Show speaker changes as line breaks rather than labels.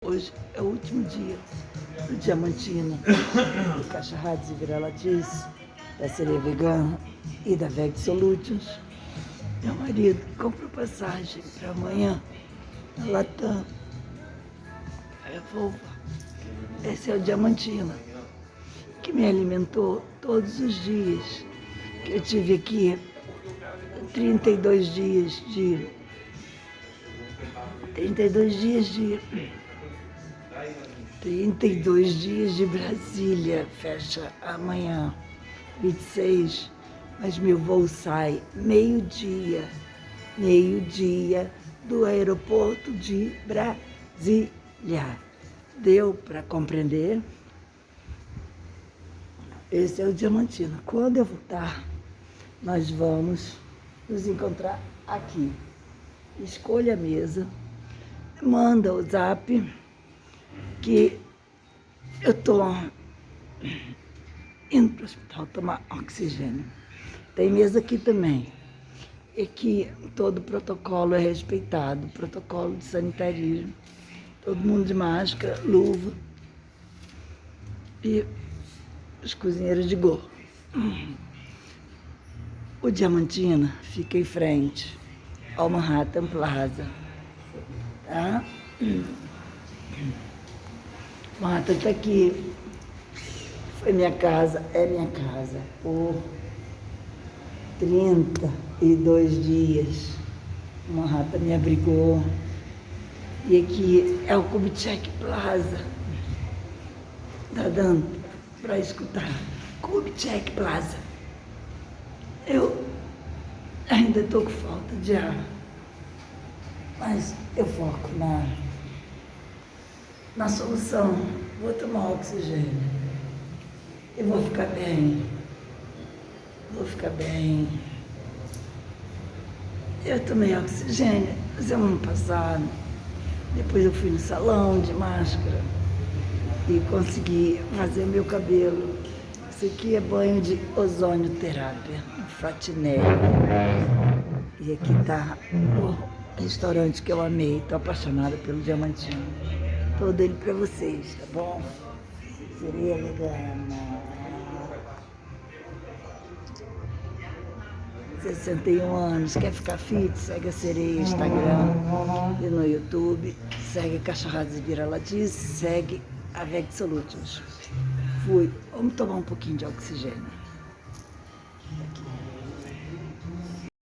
Hoje é o último dia do Diamantina, do Cachorrados e Vira-Latice, da Sereia Vegana e da Veg Solutions. Meu marido comprou passagem para amanhã na Latam. Eu vou. Esse é o Diamantina, que me alimentou todos os dias. Que eu tive aqui 32 dias de 32 dias de Brasília, fecha amanhã, 26, mas meu voo sai meio-dia do aeroporto de Brasília. Deu para compreender? Esse é o Diamantina. Quando eu voltar, nós vamos nos encontrar aqui. Escolha a mesa, manda o zap, que eu estou indo para o hospital tomar oxigênio. Tem mesa aqui também. E que todo o protocolo é respeitado, protocolo de sanitarismo. Todo mundo de máscara, luva. E os cozinheiros de gorro. O Diamantina fica em frente ao Manhattan Plaza. Tá? Manhattan está aqui. Foi minha casa, é minha casa, por 32 dias. O Manhattan me abrigou. E aqui é o Kubitschek Plaza. Tá dando para escutar? Kubitschek Plaza. Eu ainda estou com falta de ar, mas eu foco na solução. Vou tomar oxigênio. Eu vou ficar bem. Eu tomei oxigênio semana passada. Depois eu fui no salão de máscara e consegui fazer meu cabelo. Isso aqui é banho de ozônio terapia, um Fratinelli. E aqui está o restaurante que eu amei. Estou apaixonada pelo Diamantina. Todo ele para vocês, tá bom? Sereia Vegana. 61 anos, quer ficar fit? Segue a Sereia no Instagram e no YouTube. Segue Cachorrados e Vira-Latice, segue a Veg Solutions. Fui, vamos tomar um pouquinho de oxigênio.